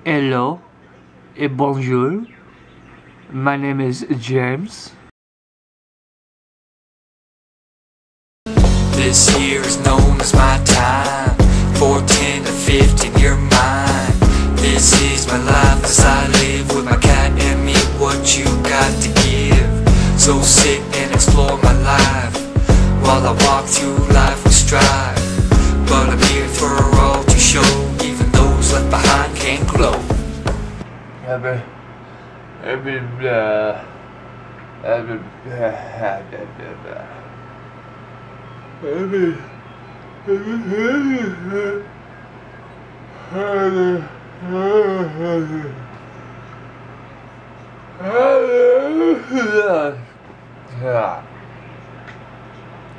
Hello et bonjour. My name is James. This year is known as my time. 14 to 15, you're mine. This is my life as I live with my cat and me. What you got to give? So sit and explore my life while I walk through life with strive. But I'm here for all to show. Even those left behind can't glow.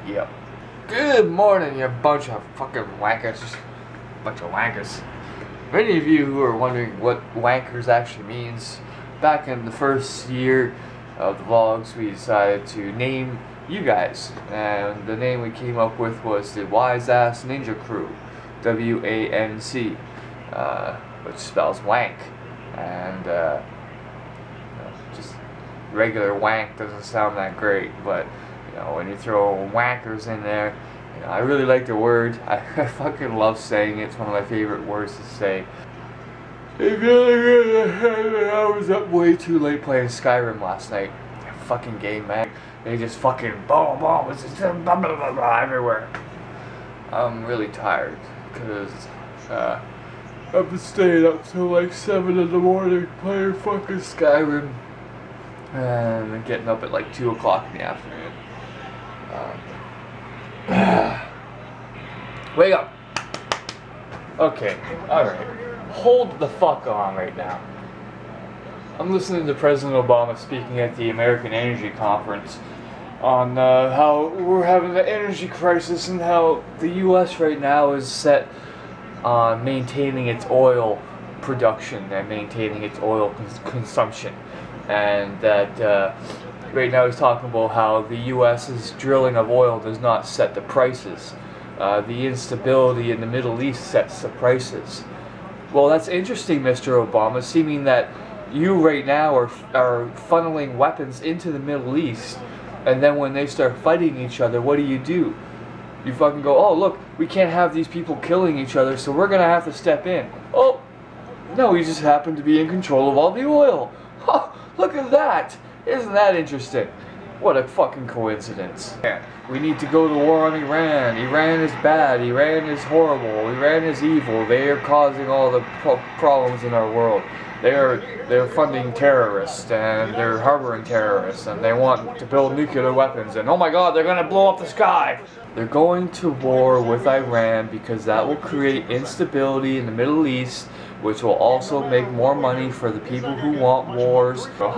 Yep. Good morning, you bunch of fucking wankers. Bunch of wankers. Many of you who are wondering what wankers actually means, back in the first year of the vlogs, we decided to name you guys, and the name we came up with was the Wise Ass Ninja Crew, W-A-N-C, which spells wank, and just regular wank doesn't sound that great, but you know, when you throw wankers in there, you know, I really like the word. I fucking love saying it. It's one of my favorite words to say. I was up way too late playing Skyrim last night. Fucking game, man. They just fucking boom, boom, it's just blah, blah, blah, blah, everywhere. I'm really tired because I've been staying up till like 7 in the morning playing fucking Skyrim, and getting up at like 2 o'clock in the afternoon. Wake up. Okay, alright. Hold the fuck on right now. I'm listening to President Obama speaking at the American Energy Conference on how we're having an energy crisis and how the U.S. right now is set on maintaining its oil production and maintaining its oil consumption. And that right now he's talking about how the U.S.'s drilling of oil does not set the prices. The instability in the Middle East sets the prices. Well, that's interesting, Mr. Obama, seeming that you right now are funneling weapons into the Middle East, and then when they start fighting each other, what do? You fucking go, oh look, we can't have these people killing each other, so we're gonna have to step in. Oh, no, we just happen to be in control of all the oil. Huh, look at that! Isn't that interesting? What a fucking coincidence. Yeah, we need to go to war on Iran. Iran is bad. Iran is horrible. Iran is evil. They are causing all the problems in our world. They're funding terrorists, and they're harboring terrorists, and they want to build nuclear weapons, and oh my god, they're gonna blow up the sky! They're going to war with Iran because that will create instability in the Middle East, which will also make more money for the people who want wars. Look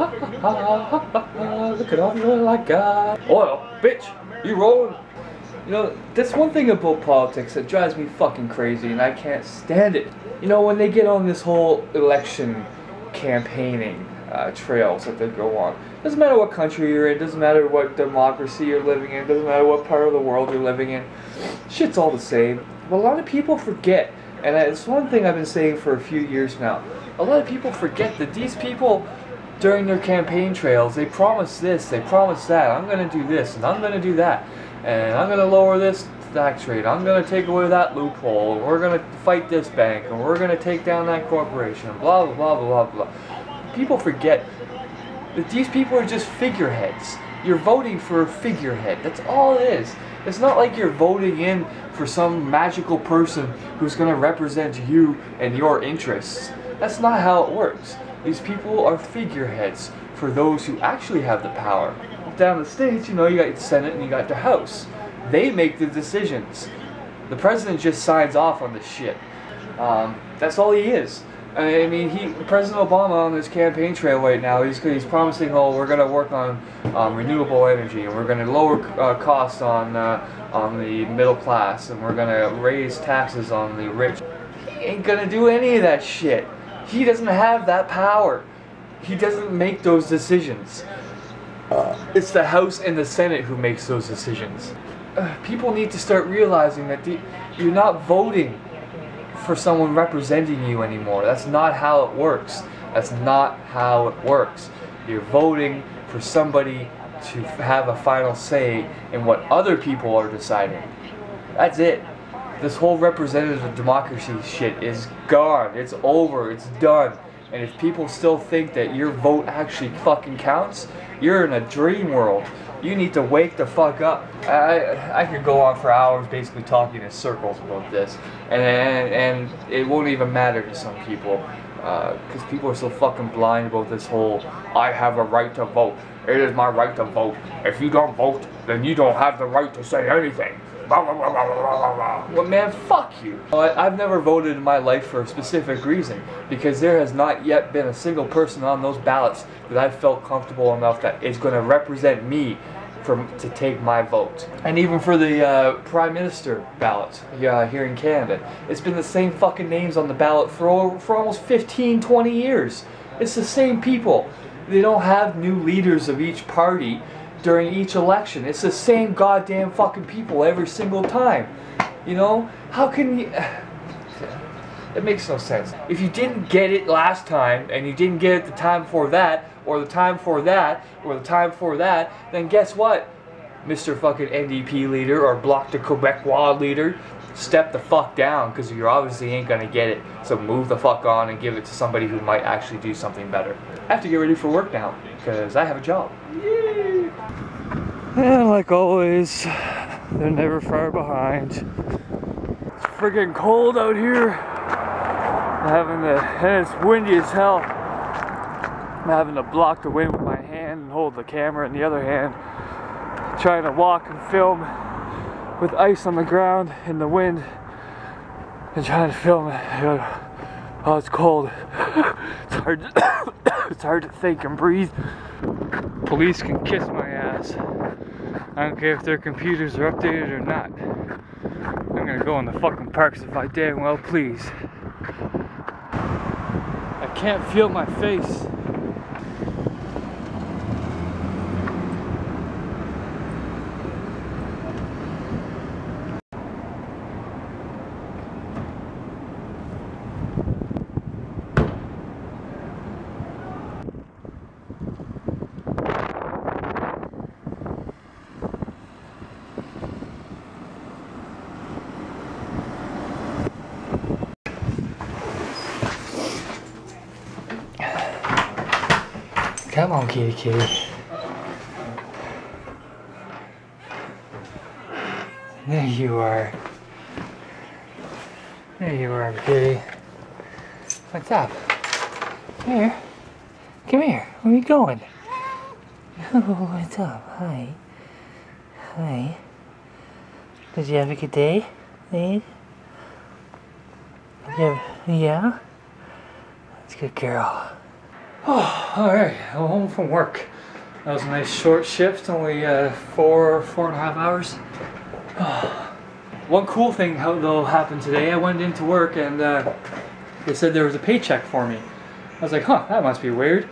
at all the oil I got. Oil, bitch, you rolling? You know, that's one thing about politics that drives me fucking crazy, and I can't stand it. You know, when they get on this whole election campaigning trails that they go on. Doesn't matter what country you're in, doesn't matter what democracy you're living in, doesn't matter what part of the world you're living in. Shit's all the same. But a lot of people forget, and it's one thing I've been saying for a few years now, a lot of people forget that these people, during their campaign trails, they promise this, they promise that, I'm going to do this, and I'm going to do that, and I'm going to lower this tax rate, I'm going to take away that loophole, and we're going to fight this bank, and we're going to take down that corporation, blah, blah, blah, blah, blah. People forget that these people are just figureheads. You're voting for a figurehead. That's all it is. It's not like you're voting in for some magical person who's going to represent you and your interests. That's not how it works. These people are figureheads for those who actually have the power. Down the states, you know, you got the Senate and you got the House. They make the decisions. The president just signs off on this shit. That's all he is. I mean, President Obama on his campaign trail right now, he's promising, oh, we're going to work on renewable energy, and we're going to lower costs on the middle class, and we're going to raise taxes on the rich. He ain't going to do any of that shit. He doesn't have that power. He doesn't make those decisions. It's the House and the Senate who makes those decisions. People need to start realizing that you're not voting for someone representing you anymore. That's not how it works. That's not how it works. You're voting for somebody to have a final say in what other people are deciding. That's it. This whole representative democracy shit is gone. It's over. It's done. And if people still think that your vote actually fucking counts, you're in a dream world. You need to wake the fuck up. I could go on for hours basically talking in circles about this. And it won't even matter to some people. Because people are so fucking blind about this whole, I have a right to vote. It is my right to vote. If you don't vote, then you don't have the right to say anything. Well, man, fuck you. I've never voted in my life for a specific reason, because there has not yet been a single person on those ballots that I've felt comfortable enough that is going to represent me to take my vote. And even for the Prime Minister ballot here in Canada, it's been the same fucking names on the ballot for almost 15, 20 years. It's the same people. They don't have new leaders of each party during each election. It's the same goddamn fucking people every single time. You know? How can you... It makes no sense. If you didn't get it last time, and you didn't get it the time before that, or the time before that, or the time before that, then guess what? Mr. fucking NDP leader, or Bloc de Quebecois leader, step the fuck down, because you obviously ain't gonna get it. So move the fuck on and give it to somebody who might actually do something better. I have to get ready for work now, because I have a job. Yay! And like always, they're never far behind. It's freaking cold out here. And it's windy as hell. I'm having to block the wind with my hand and hold the camera in the other hand. Trying to walk and film with ice on the ground in the wind. And trying to film it. Oh, it's cold. It's hard to, it's hard to think and breathe. Police can kiss my ass. I don't care if their computers are updated or not. I'm gonna go in the fucking parks if I damn well please. I can't feel my face. Come on, kitty kitty. There you are. There you are, kitty. What's up? Here. Come here. Where are you going? Oh, what's up? Hi. Hi. Did you have a good day? Did you have, yeah? That's a good girl. Oh, alright, I'm home from work. That was a nice short shift, only 4.5 hours. Oh. One cool thing though happened today. I went into work and they said there was a paycheck for me. I was like, huh, that must be weird.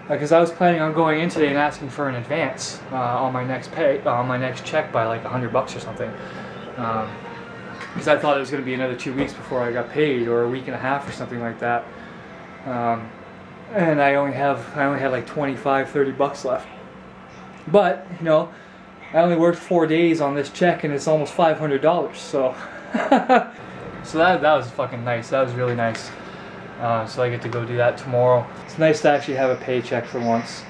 Because I was planning on going in today and asking for an advance on my next check by like $100 or something. Because I thought it was going to be another 2 weeks before I got paid, or a week and a half or something like that. And I only had like 25, $30 left. But, you know, I only worked 4 days on this check and it's almost $500, so. So that was fucking nice. That was really nice. So I get to go do that tomorrow. It's nice to actually have a paycheck for once.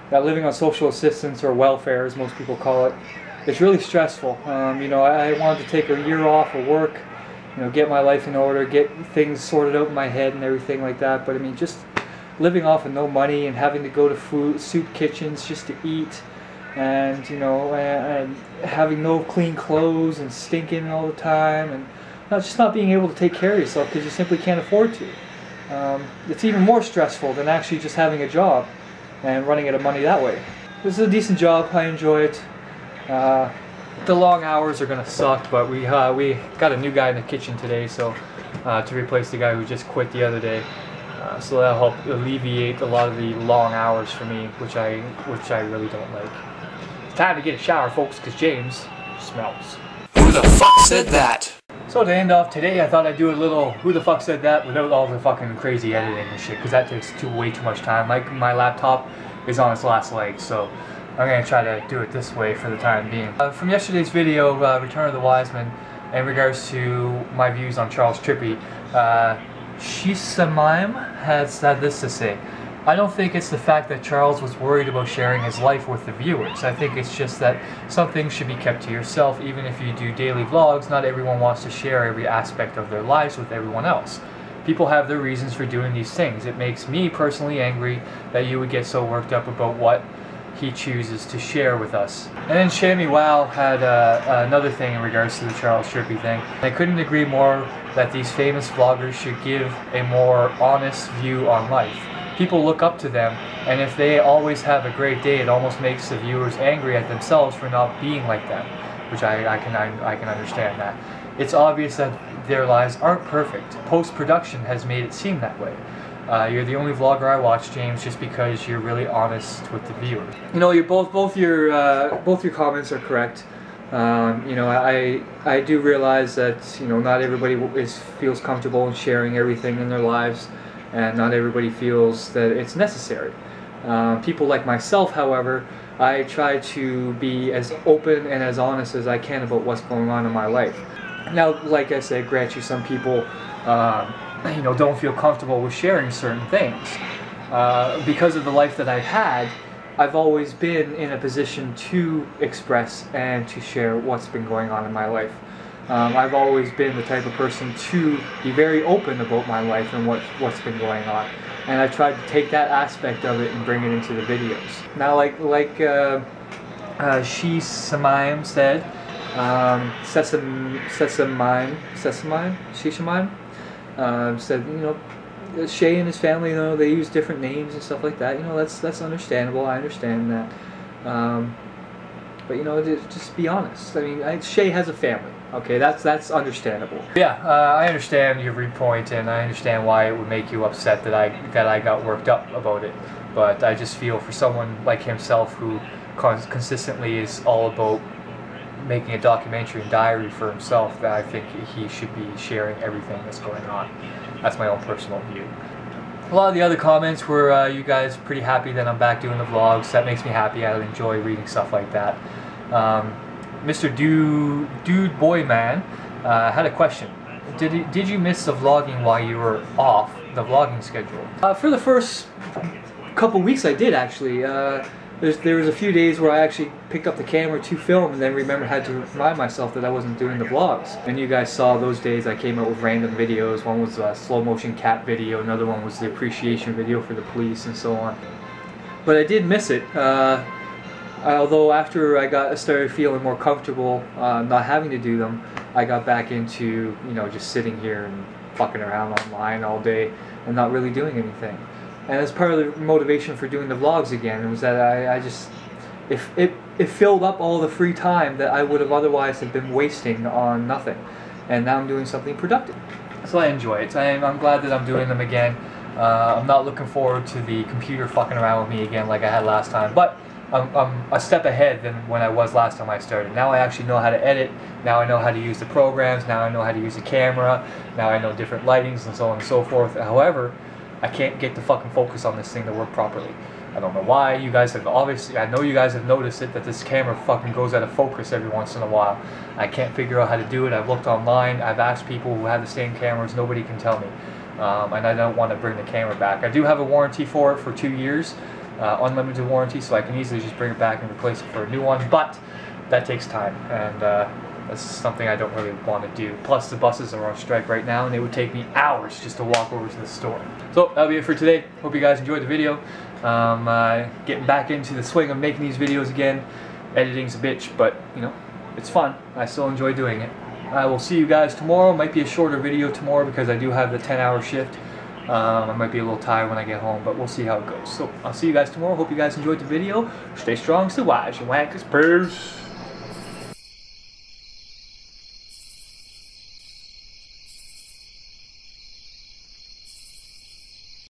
That living on social assistance, or welfare as most people call it, it's really stressful. You know, I wanted to take a year off of work, you know, get my life in order, get things sorted out in my head and everything like that. But I mean, just living off of no money and having to go to soup kitchens just to eat, and you know, and having no clean clothes and stinking all the time, and not being able to take care of yourself because you simply can't afford to. It's even more stressful than actually just having a job and running out of money that way. This is a decent job. I enjoy it. The long hours are gonna suck, but we got a new guy in the kitchen today, so to replace the guy who just quit the other day. So that'll help alleviate a lot of the long hours for me, which I really don't like. It's time to get a shower, folks, because James smells. Who the fuck said that? So to end off today, I thought I'd do a little who the fuck said that without all the fucking crazy editing and shit, because that takes way too much time. Like, my laptop is on its last leg, so I'm going to try to do it this way for the time being. From yesterday's video, Return of the Wiseman, in regards to my views on Charles Trippy, Wiseman has had this to say. I don't think it's the fact that Charles was worried about sharing his life with the viewers. I think it's just that some things should be kept to yourself. Even if you do daily vlogs, not everyone wants to share every aspect of their lives with everyone else. People have their reasons for doing these things. It makes me personally angry that you would get so worked up about what he chooses to share with us. And then Shammy Wow had another thing in regards to the Charles Trippy thing. I couldn't agree more that these famous vloggers should give a more honest view on life. People look up to them, and if they always have a great day, it almost makes the viewers angry at themselves for not being like them, which I can understand that. It's obvious that their lives aren't perfect. Post-production has made it seem that way. You're the only vlogger I watch, James, just because you're really honest with the viewers. You know, both your comments are correct. You know, I do realize that, you know, not everybody feels comfortable in sharing everything in their lives, and not everybody feels that it's necessary. People like myself, however, I try to be as open and as honest as I can about what's going on in my life. Now, like I said, grant you, some people you know, don't feel comfortable with sharing certain things. Because of the life that I've had, I've always been in a position to express and to share what's been going on in my life. I've always been the type of person to be very open about my life and what's been going on, and I've tried to take that aspect of it and bring it into the videos. Now, like Wiseman said, Wiseman said, you know, Shay and his family, you know, they use different names and stuff like that. You know, that's understandable. I understand that. But you know, just be honest. I mean, Shay has a family. Okay, that's understandable. Yeah, I understand your viewpoint, and I understand why it would make you upset that I got worked up about it. But I just feel for someone like himself who consistently is all about making a documentary and diary for himself, that I think he should be sharing everything that's going on. That's my own personal view. A lot of the other comments were you guys pretty happy that I'm back doing the vlogs. That makes me happy. I enjoy reading stuff like that. Mr. Dude Boy Man had a question. Did you miss the vlogging while you were off the vlogging schedule? For the first couple weeks I did, actually. There was a few days where I actually picked up the camera to film, and then had to remind myself that I wasn't doing the vlogs. And you guys saw those days I came out with random videos. One was a slow motion cat video, another one was the appreciation video for the police, and so on. But I did miss it. Although after I started feeling more comfortable not having to do them, I got back into, you know, just sitting here and fucking around online all day and not really doing anything. And as part of the motivation for doing the vlogs again, was that it filled up all the free time that I would have otherwise have been wasting on nothing. And now I'm doing something productive. So I enjoy it. I'm glad that I'm doing them again. I'm not looking forward to the computer fucking around with me again like I had last time. But I'm a step ahead than when I was last time I started. Now I actually know how to edit. Now I know how to use the programs. Now I know how to use the camera. Now I know different lightings and so on and so forth. However, I can't get the fucking focus on this thing to work properly. I don't know why. You guys have obviously, I know you guys have noticed it, that this camera fucking goes out of focus every once in a while. I can't figure out how to do it. I've looked online. I've asked people who have the same cameras. Nobody can tell me. And I don't want to bring the camera back. I do have a warranty for it for 2 years. Unlimited warranty, so I can easily just bring it back and replace it for a new one, but that takes time, and that's something I don't really want to do. Plus the buses are on strike right now, and it would take me hours just to walk over to the store. So that'll be it for today. Hope you guys enjoyed the video. Getting back into the swing of making these videos again. Editing's a bitch, but you know, it's fun. I still enjoy doing it. I will see you guys tomorrow. Might be a shorter video tomorrow because I do have the 10-hour shift. I might be a little tired when I get home, but we'll see how it goes. So I'll see you guys tomorrow. Hope you guys enjoyed the video. Stay strong, stay wise, you wankers. Peace.